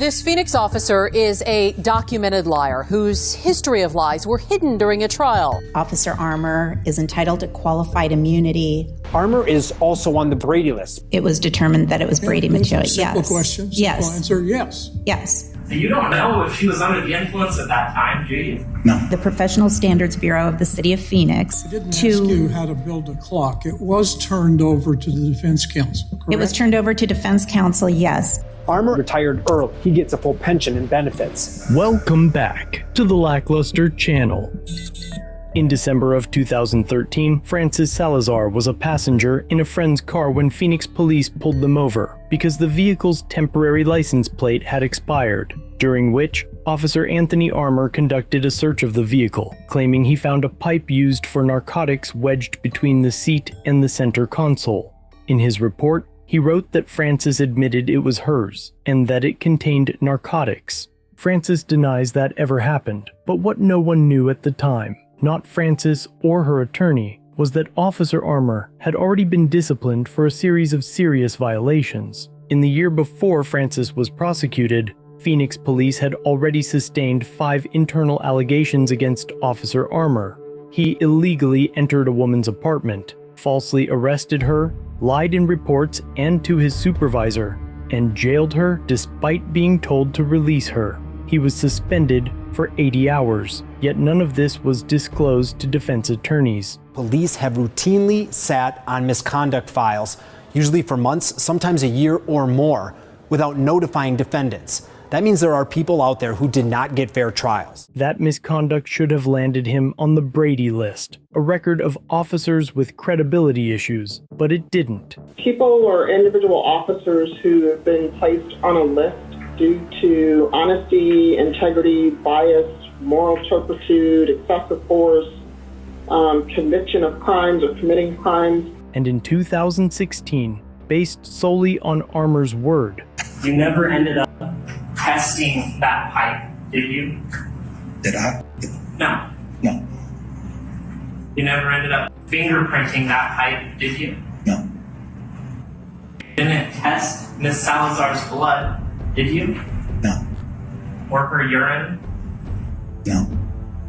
This Phoenix officer is a documented liar whose history of lies were hidden during a trial. Officer Armour is entitled to qualified immunity. Armour is also on the Brady list. It was determined that it was Brady material. Simple question. Yes. Simple answer, yes. Yes. So you don't know if she was under the influence at that time, do you? No. The Professional Standards Bureau of the City of Phoenix. I didn't ask you how to build a clock. It was turned over to the defense counsel, correct? It was turned over to defense counsel, yes. Armour retired early. He gets a full pension and benefits. Welcome back to the LackLuster channel. In December of 2013, Francis Salazar was a passenger in a friend's car when Phoenix police pulled them over because the vehicle's temporary license plate had expired, during which Officer Anthony Armour conducted a search of the vehicle, claiming he found a pipe used for narcotics wedged between the seat and the center console. In his report, he wrote that Francis admitted it was hers, and that it contained narcotics. Francis denies that ever happened, but what no one knew at the time, not Francis or her attorney, was that Officer Armour had already been disciplined for a series of serious violations. In the year before Francis was prosecuted, Phoenix police had already sustained 5 internal allegations against Officer Armour. He illegally entered a woman's apartment, falsely arrested her, lied in reports and to his supervisor, and jailed her despite being told to release her. He was suspended for 80 hours, yet none of this was disclosed to defense attorneys. Police have routinely sat on misconduct files, usually for months, sometimes a year or more, without notifying defendants. That means there are people out there who did not get fair trials. That misconduct should have landed him on the Brady list, a record of officers with credibility issues, but it didn't. People or individual officers who have been placed on a list due to honesty, integrity, bias, moral turpitude, excessive force, conviction of crimes or committing crimes. And in 2016, based solely on Armour's word, You never ended up testing that pipe, did you? Did I? No. No. You never ended up fingerprinting that pipe, did you? No. You didn't test Miss Salazar's blood, did you? No. Or her urine? No.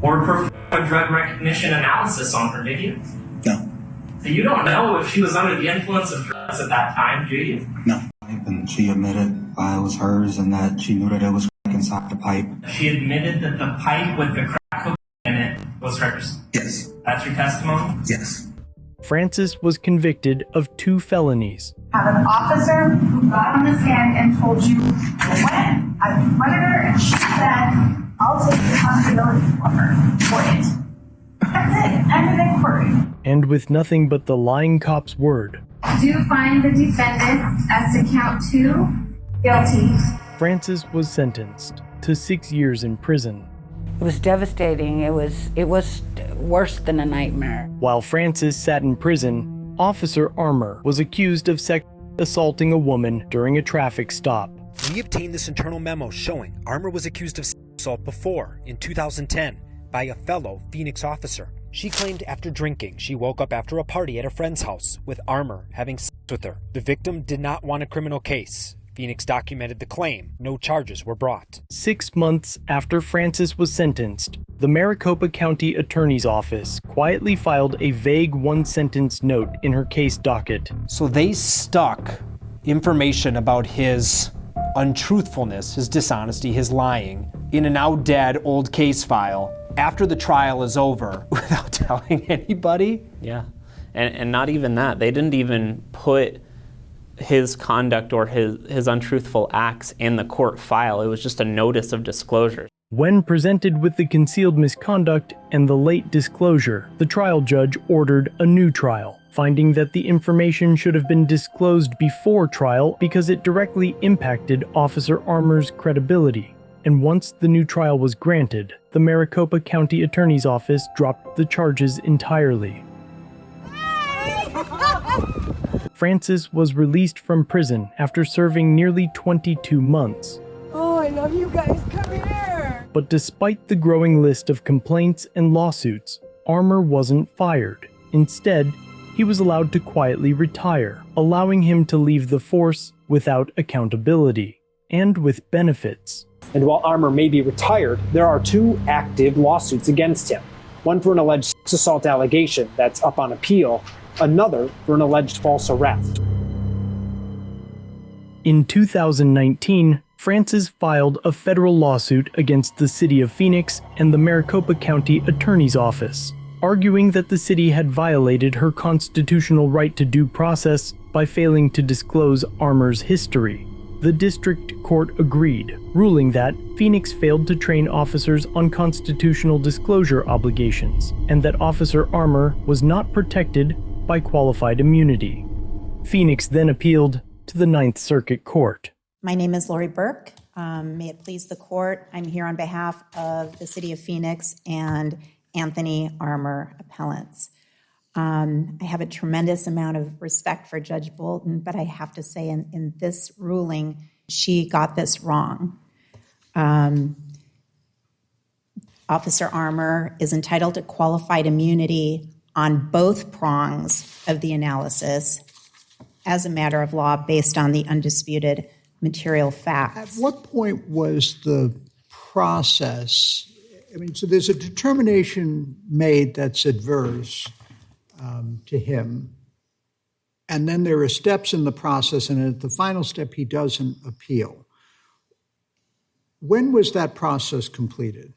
Or perform a drug recognition analysis on her, did you? No. So you don't know if she was under the influence of drugs at that time, do you? No. And she admitted it was hers and that she knew that it was crack inside the pipe. She admitted that the pipe with the crack cocaine in it was hers. Yes. That's your testimony? Yes. Francis was convicted of 2 felonies. Have an officer who got on the stand and told you, when I confronted her and she said, I'll take responsibility for it. That's it. End of inquiry. And with nothing but the lying cop's word, Do find the defendant as to count 2 guilty. Francis was sentenced to 6 years in prison. It was devastating. It was worse than a nightmare. While Francis sat in prison, Officer Armour was accused of sexually assaulting a woman during a traffic stop. We obtained this internal memo showing Armour was accused of assault before, in 2010, by a fellow Phoenix officer. She claimed after drinking, she woke up after a party at a friend's house with Armour having sex with her. The victim did not want a criminal case. Phoenix documented the claim. No charges were brought. 6 months after Francis was sentenced, the Maricopa County Attorney's Office quietly filed a vague 1-sentence note in her case docket. So they stuck information about his untruthfulness, his dishonesty, his lying, in a now dead old case file after the trial is over without telling anybody. Yeah, and not even that. They didn't even put his conduct or his untruthful acts in the court file. It was just a notice of disclosure. When presented with the concealed misconduct and the late disclosure, the trial judge ordered a new trial, finding that the information should have been disclosed before trial because it directly impacted Officer Armour's credibility. And once the new trial was granted, the Maricopa County Attorney's Office dropped the charges entirely. Francis was released from prison after serving nearly 22 months. Oh, I love you guys. Come here. But despite the growing list of complaints and lawsuits, Armour wasn't fired. Instead, he was allowed to quietly retire, allowing him to leave the force without accountability. and with benefits. And while Armour may be retired, there are 2 active lawsuits against him. One for an alleged sex assault allegation that's up on appeal, another for an alleged false arrest. In 2019, Francis filed a federal lawsuit against the city of Phoenix and the Maricopa County Attorney's Office, arguing that the city had violated her constitutional right to due process by failing to disclose Armour's history. The district court agreed, ruling that Phoenix failed to train officers on constitutional disclosure obligations, and that Officer Armour was not protected by qualified immunity. Phoenix then appealed to the Ninth Circuit Court. My name is Lori Burke. May it please the court, I'm here on behalf of the city of Phoenix and Anthony Armour appellants. I have a tremendous amount of respect for Judge Bolton, but I have to say in this ruling, she got this wrong. Officer Armour is entitled to qualified immunity on both prongs of the analysis as a matter of law based on the undisputed material facts. At what point was the process, so there's a determination made that's adverse to him, and then there are steps in the process, and at the final step, he doesn't appeal. When was that process completed?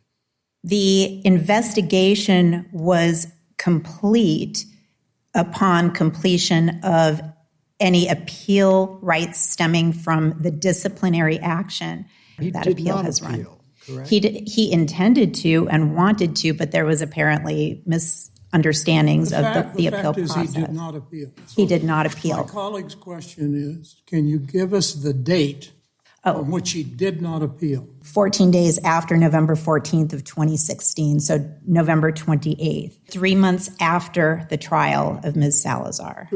The investigation was complete upon completion of any appeal rights stemming from the disciplinary action that appeal has run. Correct? He intended to and wanted to, but there was apparently misunderstandings of the appeal process. He did not appeal. He did not appeal. My colleague's question is, can you give us the date on which he did not appeal? 14 days after November 14th of 2016, so November 28th, 3 months after the trial of Ms. Salazar.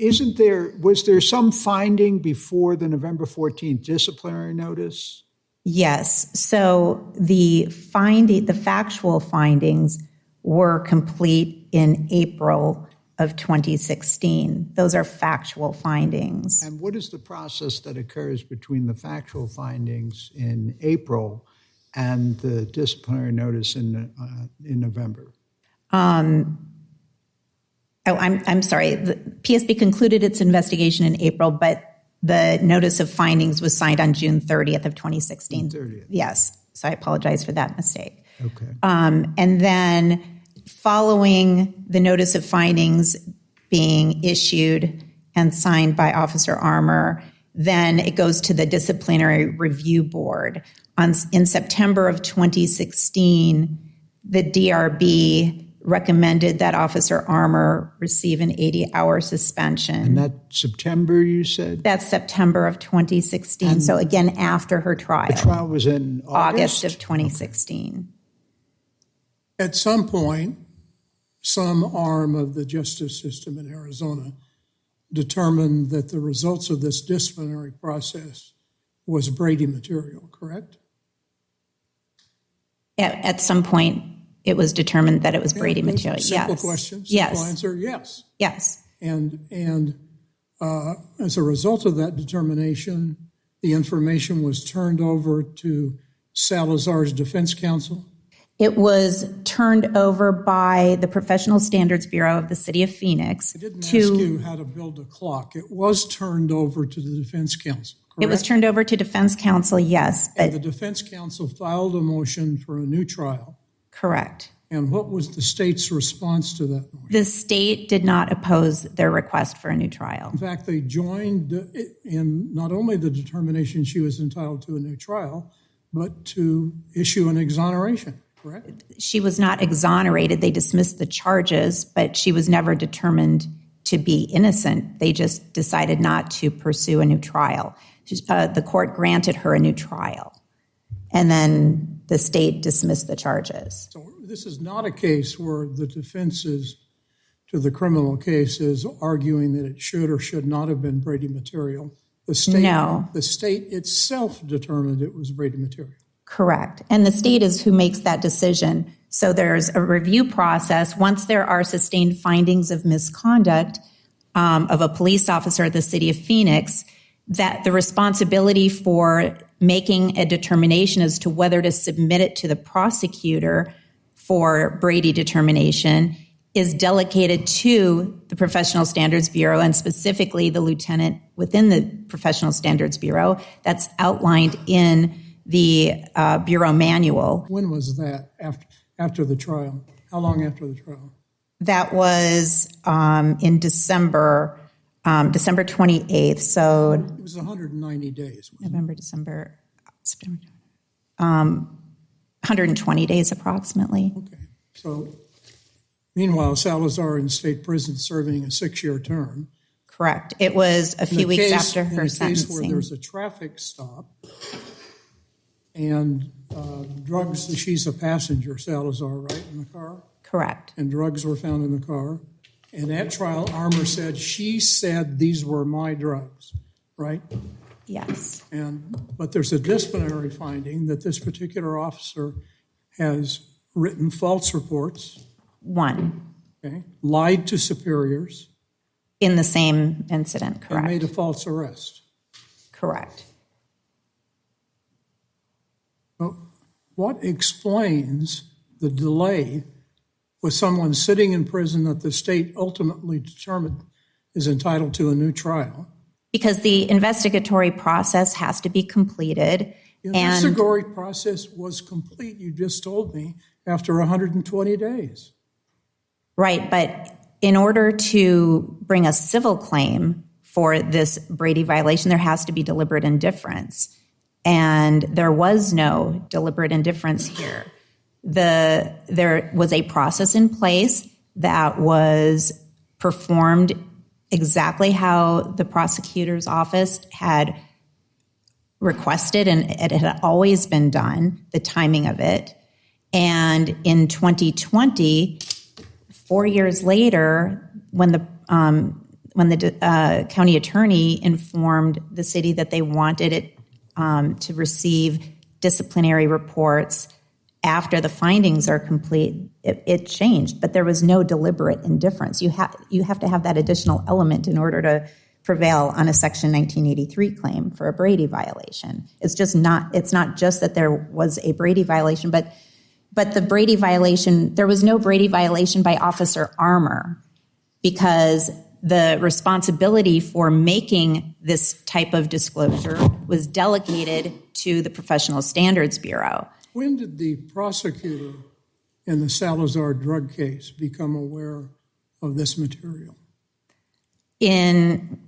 Was there some finding before the November 14th disciplinary notice? Yes. So the factual findings were complete in April of 2016. Those are factual findings. And what is the process that occurs between the factual findings in April and the disciplinary notice in November? I'm sorry. The PSB concluded its investigation in April, but the notice of findings was signed on June 30th of 2016. 30th. Yes. So I apologize for that mistake. Okay. And then following the notice of findings being issued and signed by Officer Armour, then it goes to the disciplinary review board. In September of 2016, the DRB recommended that Officer Armour receive an 80-hour suspension. And that September, you said? That's September of 2016. And so again, after her trial. The trial was in August of 2016. Okay. At some point, some arm of the justice system in Arizona determined that the results of this disciplinary process was Brady material, correct? At some point, it was determined that it was Brady material. Simple yes. question. Simple yes. answer. Yes. Yes. And as a result of that determination, the information was turned over to Salazar's defense counsel. It was turned over by the Professional Standards Bureau of the City of Phoenix. I didn't ask you how to build a clock. It was turned over to the defense counsel, correct? It was turned over to defense counsel, yes. And the defense counsel filed a motion for a new trial. Correct. And what was the state's response to that motion? The state did not oppose their request for a new trial. In fact, they joined in not only the determination she was entitled to a new trial, but to issue an exoneration, correct? She was not exonerated. They dismissed the charges, but she was never determined to be innocent. They just decided not to pursue a new trial. The court granted her a new trial. And then the state dismissed the charges. So this is not a case where the defenses to the criminal case is arguing that it should or should not have been Brady material. The state itself determined it was Brady material. Correct. And the state is who makes that decision. So there's a review process. Once there are sustained findings of misconduct of a police officer at the City of Phoenix, that the responsibility for making a determination as to whether to submit it to the prosecutor for Brady determination is delegated to the Professional Standards Bureau, and specifically the lieutenant within the Professional Standards Bureau. That's outlined in the Bureau manual. When was that? After the trial? How long after the trial? That was in December 28th. So it was 190 days. November, December, September, 120 days approximately. Okay. So meanwhile, Salazar in state prison serving a 6-year term. Correct. It was a few weeks after her sentencing. In a case where there's a traffic stop and drugs, she's a passenger, Salazar, right, in the car? Correct. And drugs were found in the car. And at trial, Armour said, she said these were my drugs, right? Yes. But there's a disciplinary finding that this particular officer has written false reports. One. Okay. Lied to superiors. In the same incident, correct. And made a false arrest. Correct. But what explains the delay with someone sitting in prison that the state ultimately determined is entitled to a new trial? Because the investigatory process has to be completed. The investigatory process was complete, you just told me, after 120 days. Right, but in order to bring a civil claim for this Brady violation, there has to be deliberate indifference. And there was no deliberate indifference here. There was a process in place that was performed exactly how the prosecutor's office had requested, and it had always been done, the timing of it. And in 2020, 4 years later, when the county attorney informed the city that they wanted it to receive disciplinary reports after the findings are complete, it changed. But there was no deliberate indifference. You have to have that additional element in order to prevail on a Section 1983 claim for a Brady violation. It's not just that there was a Brady violation, but the Brady violation, there was no Brady violation by Officer Armour, because the responsibility for making this type of disclosure was delegated to the Professional Standards Bureau. When did the prosecutor in the Salazar drug case become aware of this material? In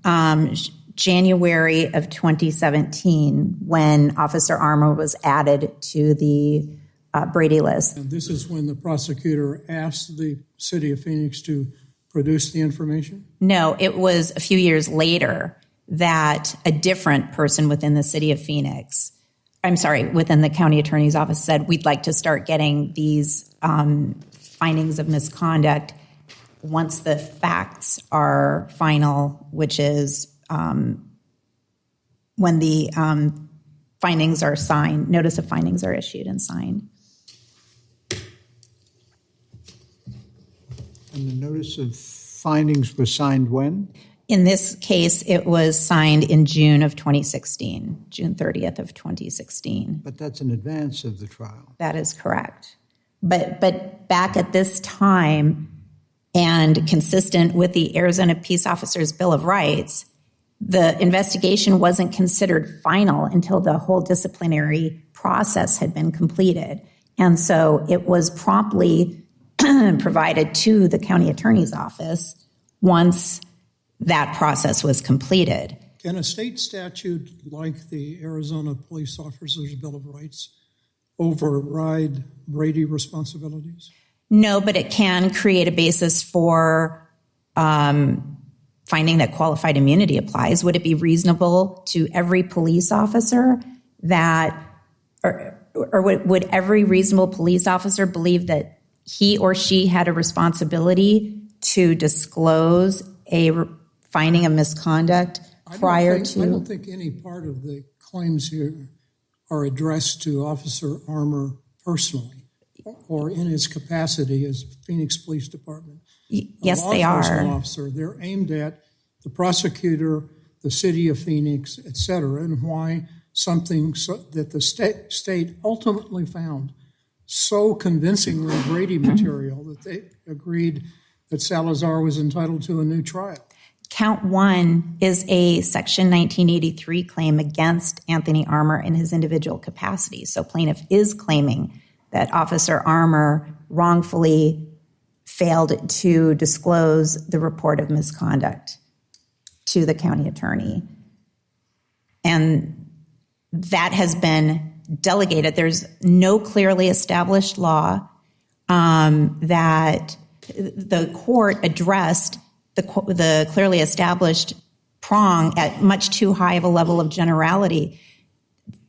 January of 2017, when Officer Armour was added to the Brady list. And this is when the prosecutor asked the city of Phoenix to produce the information? No, it was a few years later that a different person within the city of Phoenix, within the county attorney's office, said, we'd like to start getting these findings of misconduct once the facts are final, which is when the findings are signed, notice of findings are issued and signed. And the notice of findings was signed when? In this case, it was signed in June of 2016, June 30th of 2016. But that's in advance of the trial. That is correct. But back at this time, and consistent with the Arizona Peace Officers Bill of Rights, the investigation wasn't considered final until the whole disciplinary process had been completed. And so it was promptly provided to the county attorney's office once that process was completed. Can a state statute like the Arizona Police Officers Bill of Rights override Brady responsibilities? No, but it can create a basis for finding that qualified immunity applies. Would it be reasonable to every police officer that, or would every reasonable police officer believe that he or she had a responsibility to disclose a finding of misconduct prior to? I don't think any part of the claims here are addressed to Officer Armour personally or in his capacity as Phoenix Police Department. Yes, they are. Law enforcement officer. They're aimed at the prosecutor, the city of Phoenix, et cetera, and why something that the state ultimately found so convincingly Brady material that they agreed that Salazar was entitled to a new trial. Count 1 is a Section 1983 claim against Anthony Armour in his individual capacity. So plaintiff is claiming that Officer Armour wrongfully failed to disclose the report of misconduct to the county attorney. And that has been delegated. There's no clearly established law that the court addressed the clearly established prong at much too high of a level of generality.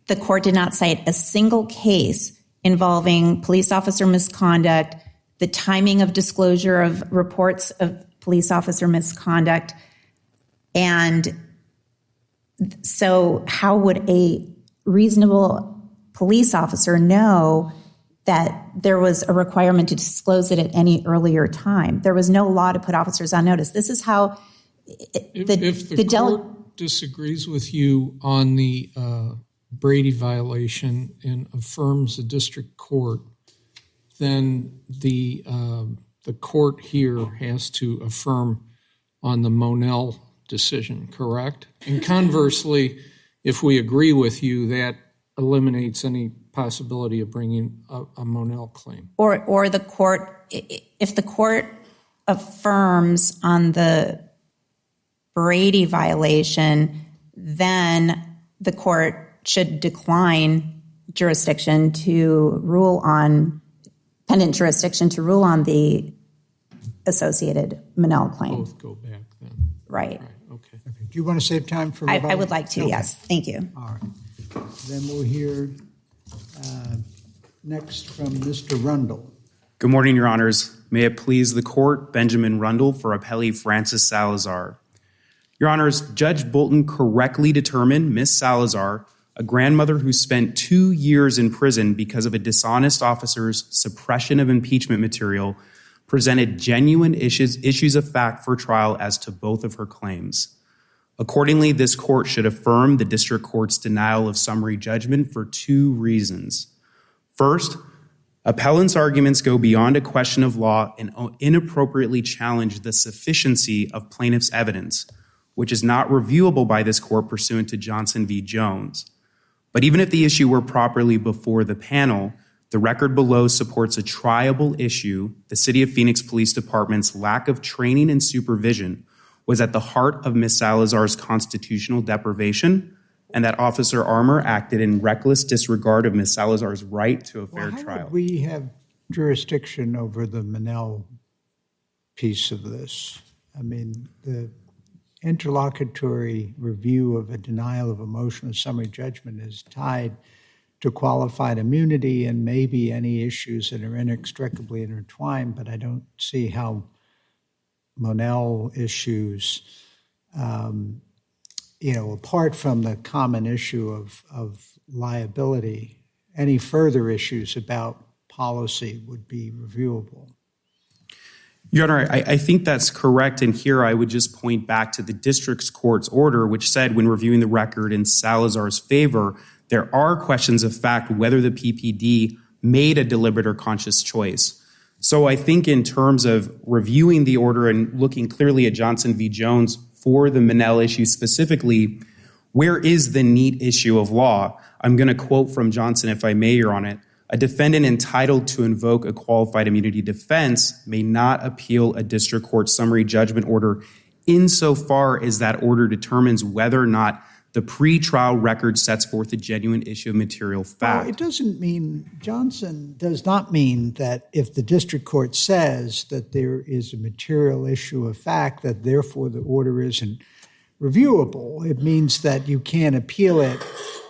The court did not cite a single case involving police officer misconduct, the timing of disclosure of reports of police officer misconduct. And so how would a reasonable police officer know that there was a requirement to disclose it at any earlier time? There was no law to put officers on notice. This is how if the court disagrees with you on the Brady violation and affirms the district court, then the court here has to affirm on the Monell decision, correct? And conversely, if we agree with you, that eliminates any possibility of bringing a Monell claim. Or the court, if the court affirms on the Brady violation, then the court should decline jurisdiction to rule on, pendant jurisdiction to rule on the associated Monell claim. Both go back then. Right. Okay. Do you want to save time for I would like to, okay. Yes. Thank you. All right. Then we'll hear next from Mr. Rundle. Good morning, Your Honors. May it please the court, Benjamin Rundle for appellee Francis Salazar. Your Honors, Judge Bolton correctly determined Miss Salazar, a grandmother who spent 2 years in prison because of a dishonest officer's suppression of impeachment material, presented genuine issues of fact for trial as to both of her claims. Accordingly, this court should affirm the district court's denial of summary judgment for 2 reasons. First, appellant's arguments go beyond a question of law and inappropriately challenge the sufficiency of plaintiff's evidence, which is not reviewable by this court pursuant to Johnson v. Jones. But even if the issue were properly before the panel, the record below supports a triable issue. The City of Phoenix Police Department's lack of training and supervision was at the heart of Ms. Salazar's constitutional deprivation, and that Officer Armour acted in reckless disregard of Ms. Salazar's right to a fair trial. We have jurisdiction over the Monell piece of this. I mean, the interlocutory review of a denial of a motion of summary judgment is tied to qualified immunity and maybe any issues that are inextricably intertwined, but I don't see how Monell issues, apart from the common issue of liability, any further issues about policy would be reviewable. Your Honor, I think that's correct. And here I would just point back to the district's court's order, which said when reviewing the record in Salazar's favor, there are questions of fact whether the PPD made a deliberate or conscious choice. So I think in terms of reviewing the order and looking clearly at Johnson v. Jones for the Monell issue specifically, where is the neat issue of law? I'm going to quote from Johnson, if I may, Your Honor. A defendant entitled to invoke a qualified immunity defense may not appeal a district court summary judgment order insofar as that order determines whether or not the pretrial record sets forth a genuine issue of material fact. Well, it doesn't mean, Johnson does not mean that if the district court says that there is a material issue of fact, that therefore the order isn't reviewable. It means that you can't appeal it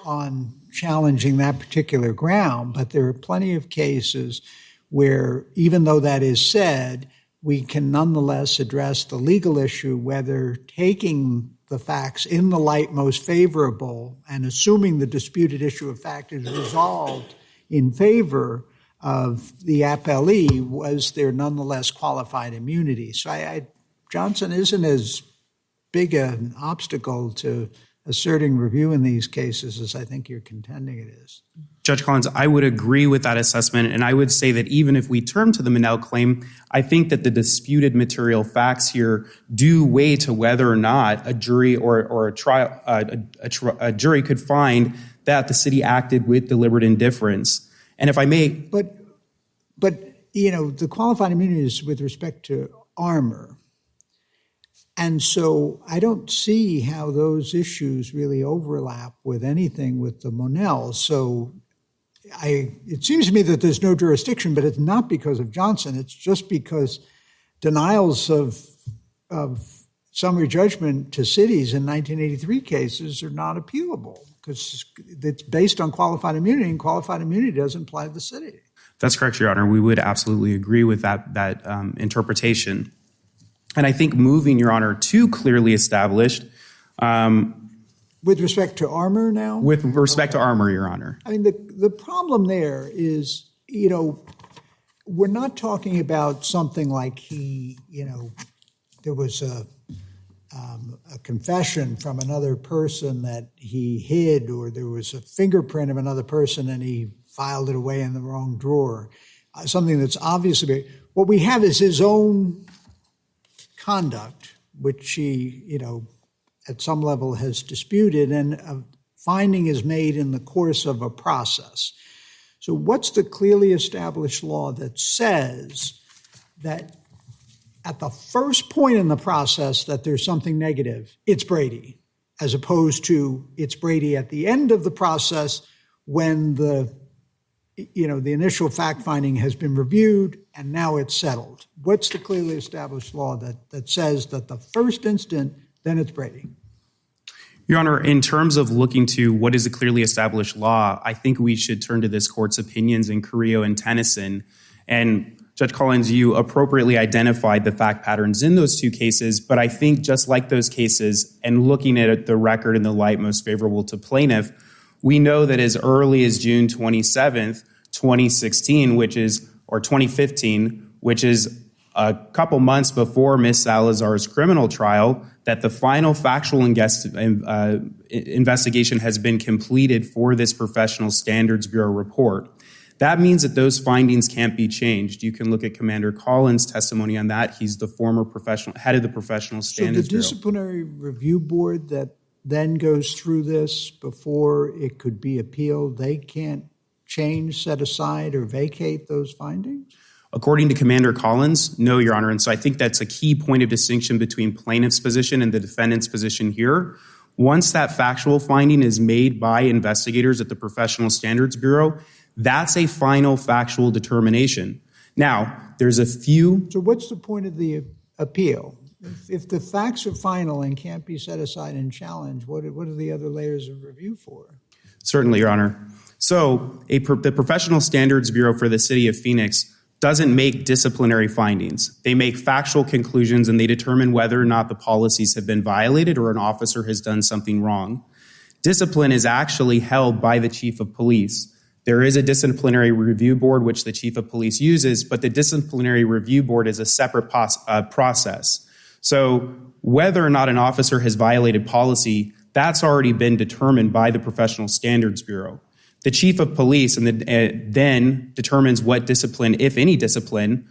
on challenging that particular ground, but there are plenty of cases where, even though that is said, we can nonetheless address the legal issue, whether taking the facts in the light most favorable and assuming the disputed issue of fact is resolved in favor of the appellee, was there nonetheless qualified immunity. So Johnson isn't as big an obstacle to asserting review in these cases as I think you're contending it is. Judge Collins, I would agree with that assessment, and I would say that even if we turn to the Monell claim, I think that the disputed material facts here do weigh to whether or not a jury or a trial a jury could find that the city acted with deliberate indifference. And if I may, but the qualified immunity is with respect to armor. And so I don't see how those issues really overlap with anything with the Monell. So it seems to me that there's no jurisdiction, but it's not because of Johnson. It's just because denials of summary judgment to cities in 1983 cases are not appealable because it's based on qualified immunity, and qualified immunity doesn't apply to the city. That's correct, Your Honor. We would absolutely agree with that interpretation. And I think moving, Your Honor, to clearly established. With respect to armor now? With respect to armor, Your Honor. I mean, the problem there is, we're not talking about something like there was a confession from another person that he hid, or there was a fingerprint of another person and he filed it away in the wrong drawer. Something that's obviously, what we have is his own conduct, which he, at some level has disputed, and a finding is made in the course of a process. So what's the clearly established law that says that at the first point in the process that there's something negative, it's Brady, as opposed to it's Brady at the end of the process when the initial fact finding has been reviewed and now it's settled? What's the clearly established law that says that the first instant, then it's Brady? Your Honor, in terms of looking to what is a clearly established law, I think we should turn to this court's opinions in Carrillo and Tennyson. And Judge Collins, you appropriately identified the fact patterns in those two cases, but I think just like those cases, and looking at the record in the light most favorable to plaintiff, we know that as early as June 27th, 2016, or 2015, which is a couple months before Ms. Salazar's criminal trial, that the final factual investigation has been completed for this Professional Standards Bureau report. That means that those findings can't be changed. You can look at Commander Collins' testimony on that. He's the former head of the Professional Standards Bureau. So the disciplinary review board that then goes through this before it could be appealed, they can't change, set aside, or vacate those findings? According to Commander Collins, no, Your Honor. And so I think that's a key point of distinction between plaintiff's position and the defendant's position here. Once that factual finding is made by investigators at the Professional Standards Bureau, that's a final factual determination. Now, there's a few. So what's the point of the appeal? If the facts are final and can't be set aside and challenged, what are the other layers of review for? Certainly, Your Honor. So the Professional Standards Bureau for the City of Phoenix doesn't make disciplinary findings. They make factual conclusions and they determine whether or not the policies have been violated or an officer has done something wrong. Discipline is actually held by the Chief of Police. There is a disciplinary review board which the Chief of Police uses, but the disciplinary review board is a separate process. So whether or not an officer has violated policy, that's already been determined by the Professional Standards Bureau. The Chief of Police then determines what discipline, if any discipline,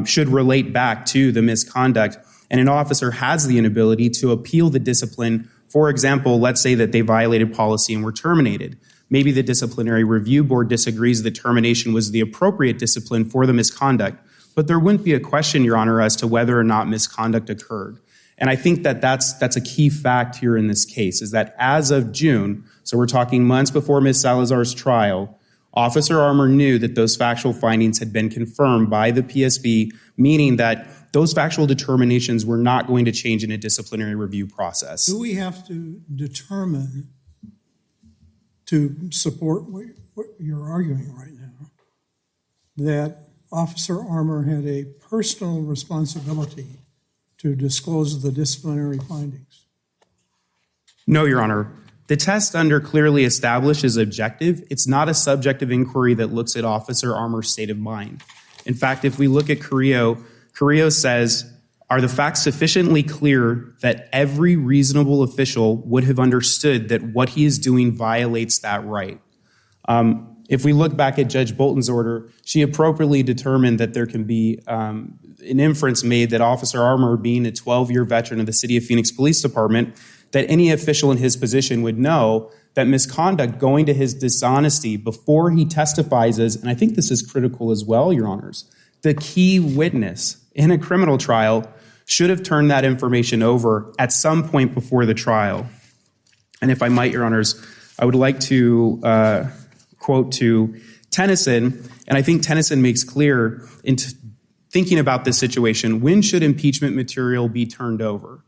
should relate back to the misconduct. And an officer has the inability to appeal the discipline. For example, let's say that they violated policy and were terminated. Maybe the disciplinary review board disagrees the termination was the appropriate discipline for the misconduct. But there wouldn't be a question, Your Honor, as to whether or not misconduct occurred. And I think that that's a key fact here in this case, is that as of June, so we're talking months before Ms. Salazar's trial, Officer Armour knew that those factual findings had been confirmed by the PSB, meaning that those factual determinations were not going to change in a disciplinary review process. Do we have to determine, to support what you're arguing right now, that Officer Armour had a personal responsibility to disclose the disciplinary findings? No, Your Honor. The test under clearly established is objective. It's not a subjective inquiry that looks at Officer Armour's state of mind. In fact, if we look at Carrillo says Are the facts sufficiently clear that every reasonable official would have understood that what he is doing violates that right? If we look back at Judge Bolton's order, she appropriately determined that there can be an inference made that Officer Armour, being a 12-year veteran of the City of Phoenix Police Department, that any official in his position would know that misconduct going to his dishonesty before he testifies as, and I think this is critical as well, Your Honors, the key witness in a criminal trial should have turned that information over at some point before the trial. And if I might, Your Honors, I would like to quote to Tennyson, and I think Tennyson makes clear in thinking about this situation, when should impeachment material be turned over?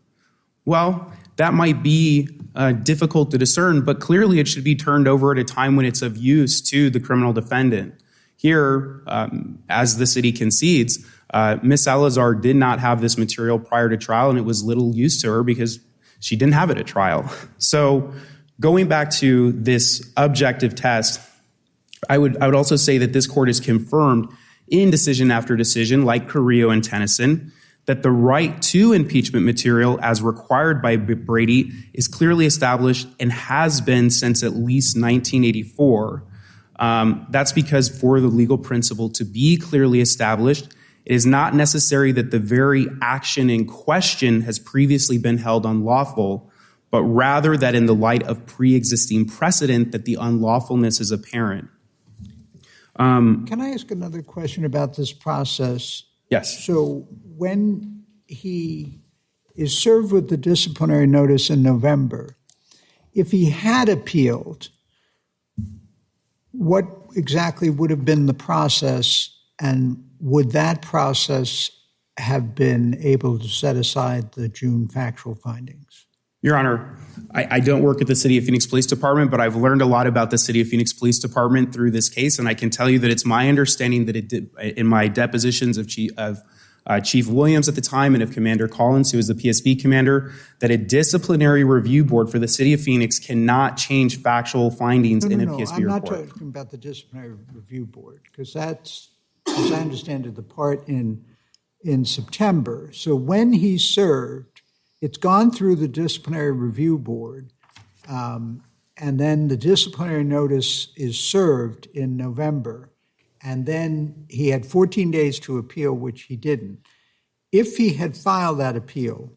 Well, that might be difficult to discern, but clearly it should be turned over at a time when it's of use to the criminal defendant. Here, as the city concedes, Ms. Salazar did not have this material prior to trial, and it was little use to her because she didn't have it at trial. So going back to this objective test, I would also say that this court has confirmed in decision after decision, like Carrillo and Tennyson, that the right to impeachment material as required by Brady is clearly established and has been since at least 1984. That's because for the legal principle to be clearly established, it is not necessary that the very action in question has previously been held unlawful, but rather that in the light of pre-existing precedent that the unlawfulness is apparent. Can I ask another question about this process? Yes. So when he is served with the disciplinary notice in November, if he had appealed, what exactly would have been the process, and would that process have been able to set aside the June factual findings? Your Honor, I don't work at the City of Phoenix Police Department, but I've learned a lot about the City of Phoenix Police Department through this case, and I can tell you that it's my understanding that it did, in my depositions of Chief Williams at the time and of Commander Collins, who was the PSB commander, that a disciplinary review board for the City of Phoenix cannot change factual findings in a PSB report. I'm not talking about the disciplinary review board, because that's, as I understand it, the part in September. So when he's served, it's gone through the disciplinary review board, and then the disciplinary notice is served in November, and then he had 14 days to appeal, which he didn't. If he had filed that appeal,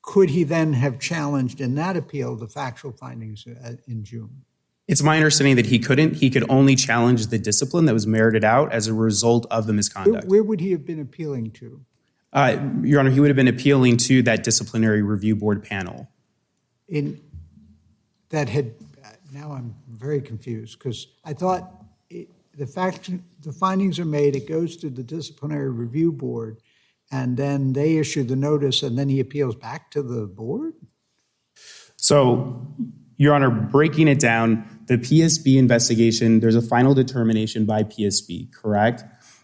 could he then have challenged in that appeal the factual findings in June? It's my understanding that he couldn't. He could only challenge the discipline that was merited out as a result of the misconduct. Where would he have been appealing to? Your Honor, he would have been appealing to that disciplinary review board panel. Now I'm very confused, because I thought the findings are made, it goes to the disciplinary review board, and then they issue the notice, and then he appeals back to the board? So, Your Honor, breaking it down, the PSB investigation, there's a final determination by PSB, correct?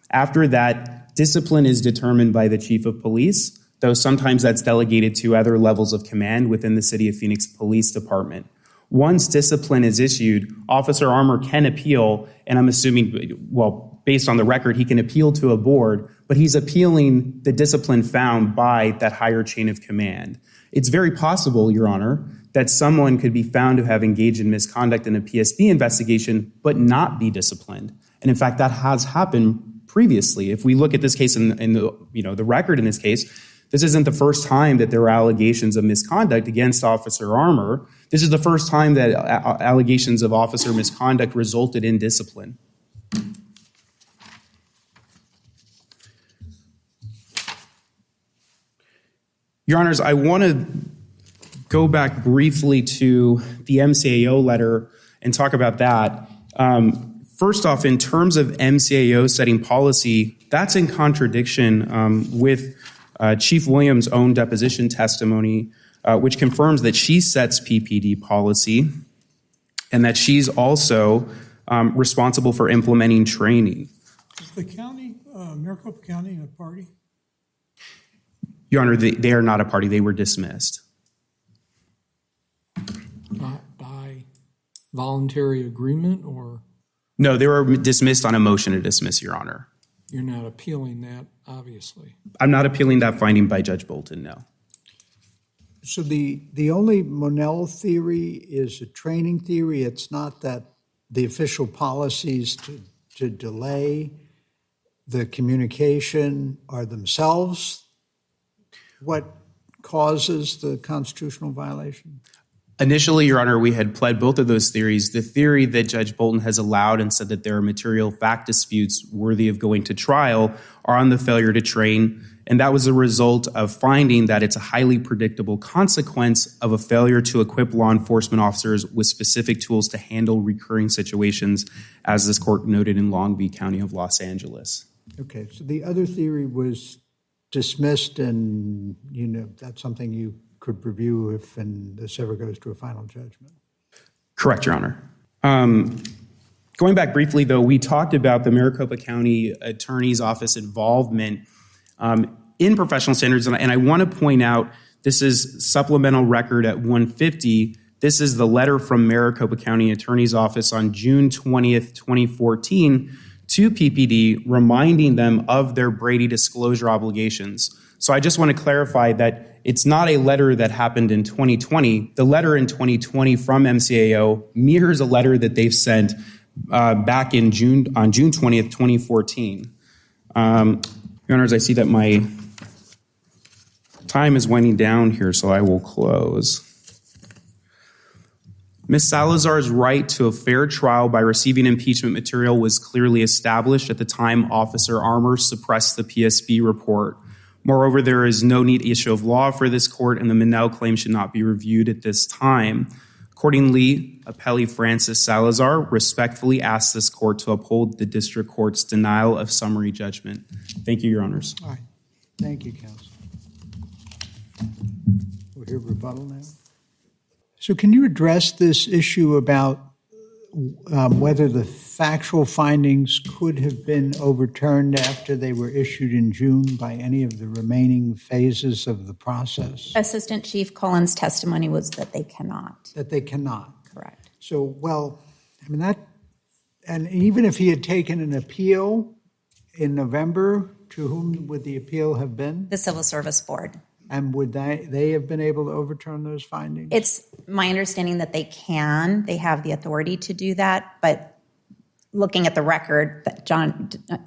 After that, discipline is determined by the chief of police, though sometimes that's delegated to other levels of command within the City of Phoenix Police Department. Once discipline is issued, Officer Armour can appeal, and I'm assuming, well, based on the record, he can appeal to a board, but he's appealing the discipline found by that higher chain of command. It's very possible, Your Honor, that someone could be found to have engaged in misconduct in a PSB investigation, but not be disciplined. And in fact, that has happened previously. If we look at this case in the record in this case, this isn't the first time that there were allegations of misconduct against Officer Armour. This is the first time that allegations of officer misconduct resulted in discipline. Your Honors, I want to go back briefly to the MCAO letter and talk about that. First off, in terms of MCAO setting policy, that's in contradiction with Chief Williams' own deposition testimony, which confirms that she sets PPD policy and that she's also responsible for implementing training. Is the county, Maricopa County, a party? Your Honor, they are not a party. They were dismissed. By voluntary agreement, or? No, they were dismissed on a motion to dismiss, Your Honor. You're not appealing that, obviously. I'm not appealing that finding by Judge Bolton, no. So the only Monell theory is a training theory. It's not that the official policies to delay the communication are themselves what causes the constitutional violation? Initially, Your Honor, we had pled both of those theories. The theory that Judge Bolton has allowed and said that there are material fact disputes worthy of going to trial are on the failure to train. And that was a result of finding that it's a highly predictable consequence of a failure to equip law enforcement officers with specific tools to handle recurring situations, as this court noted in Long Beach County of Los Angeles. Okay, so the other theory was dismissed, and that's something you could review if this ever goes to a final judgment. Correct, Your Honor. Going back briefly, though, we talked about the Maricopa County Attorney's Office involvement in professional standards, and I want to point out this is supplemental record at 150. This is the letter from Maricopa County Attorney's Office on June 20th, 2014 to PPD, reminding them of their Brady disclosure obligations. So I just want to clarify that it's not a letter that happened in 2020. The letter in 2020 from MCAO mirrors a letter that they've sent back in on June 20th, 2014. Your Honors, I see that my time is winding down here, so I will close. Ms. Salazar's right to a fair trial by receiving impeachment material was clearly established at the time Officer Armour suppressed the PSB report. Moreover, there is no need issue of law for this court, and the Monell claim should not be reviewed at this time. Accordingly, Appellee Francis Salazar respectfully asks this court to uphold the district court's denial of summary judgment. Thank you, Your Honors. All right. Thank you, counsel. We'll hear rebuttal now. So can you address this issue about whether the factual findings could have been overturned after they were issued in June by any of the remaining phases of the process? Assistant Chief Collins' testimony was that they cannot. That they cannot. Correct. So, well, I mean, and even if he had taken an appeal in November, to whom would the appeal have been? The Civil Service Board. And would they have been able to overturn those findings? It's my understanding that they can. They have the authority to do that. But looking at the record,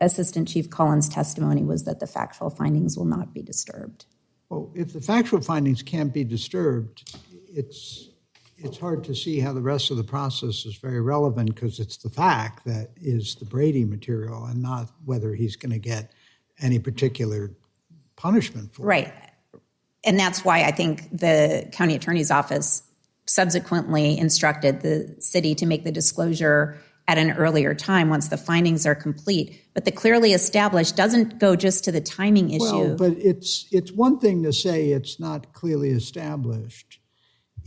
Assistant Chief Collins' testimony was that the factual findings will not be disturbed. Well, if the factual findings can't be disturbed, it's hard to see how the rest of the process is very relevant, because it's the fact that is the Brady material and not whether he's going to get any particular punishment for it. Right. And that's why I think the county attorney's office subsequently instructed the city to make the disclosure at an earlier time once the findings are complete. But the clearly established doesn't go just to the timing issue. Well, but it's one thing to say it's not clearly established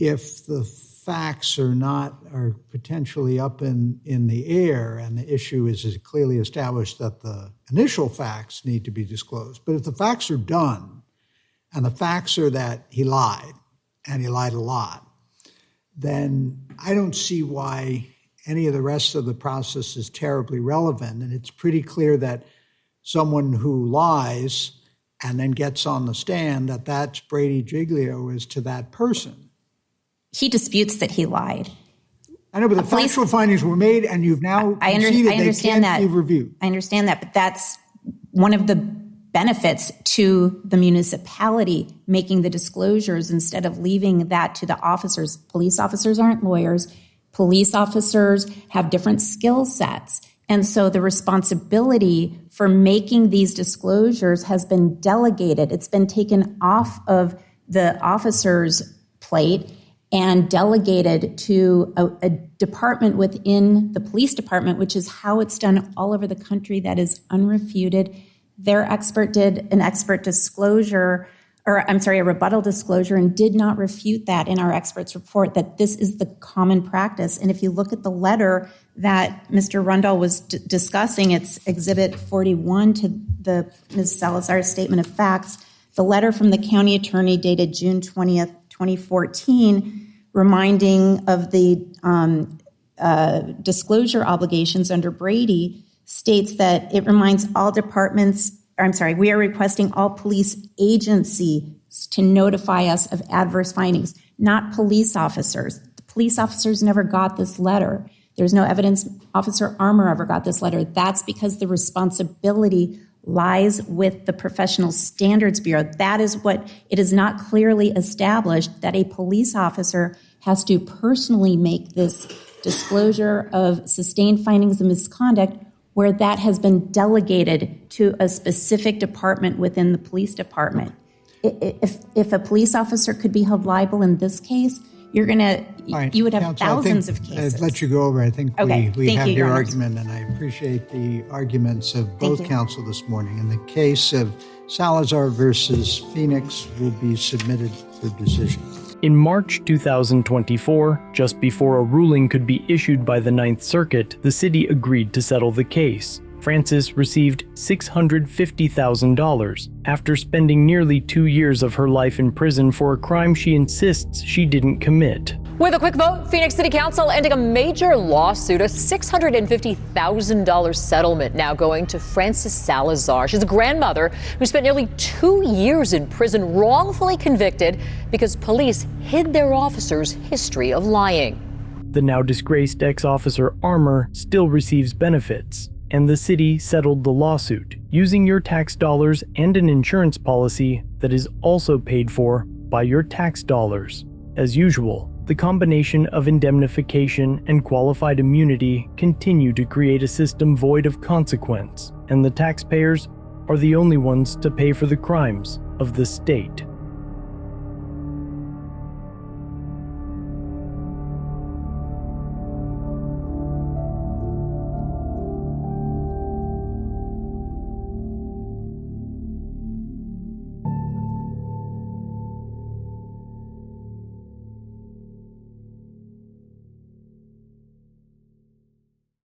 if the facts are potentially up in the air, and the issue is it clearly established that the initial facts need to be disclosed. But if the facts are done, and the facts are that he lied, and he lied a lot, then I don't see why any of the rest of the process is terribly relevant. And it's pretty clear that someone who lies and then gets on the stand, that's Brady Giglio is to that person. He disputes that he lied. I know, but the factual findings were made, and you've now conceded they can't be reviewed. I understand that, but that's one of the benefits to the municipality making the disclosures instead of leaving that to the officers. Police officers aren't lawyers. Police officers have different skill sets. And so the responsibility for making these disclosures has been delegated. It's been taken off of the officer's plate and delegated to a department within the police department, which is how it's done all over the country. That is unrefuted. Their expert did an expert disclosure, a rebuttal disclosure, and did not refute that in our expert's report, that this is the common practice. And if you look at the letter that Mr. Rundle was discussing, it's Exhibit 41 to the Ms. Salazar's Statement of Facts, the letter from the county attorney dated June 20th, 2014, reminding of the disclosure obligations under Brady, states that it reminds all we are requesting all police agencies to notify us of adverse findings, not police officers. The police officers never got this letter. There's no evidence Officer Armour ever got this letter. That's because the responsibility lies with the Professional Standards Bureau. That is what it is not clearly established that a police officer has to personally make this disclosure of sustained findings of misconduct where that has been delegated to a specific department within the police department. If a police officer could be held liable in this case, you would have Counsel, thousands of cases. I've let you go over. I think Okay, we thank have you, your Your Honor. argument, and I appreciate the arguments of both you. counsel this morning. And the case of Salazar versus Phoenix will be submitted for decision. In March 2024, just before a ruling could be issued by the Ninth Circuit, the city agreed to settle the case. Frances received $650,000 after spending nearly 2 years of her life in prison for a crime she insists she didn't commit. With a quick vote, Phoenix City Council ending a major lawsuit, a $650,000 settlement now going to Frances Salazar. She's a grandmother who spent nearly 2 years in prison, wrongfully convicted because police hid their officers' history of lying. The now disgraced ex-officer Armour still receives benefits, and the city settled the lawsuit using your tax dollars and an insurance policy that is also paid for by your tax dollars. As usual, the combination of indemnification and qualified immunity continue to create a system void of consequence, and the taxpayers are the only ones to pay for the crimes of the state.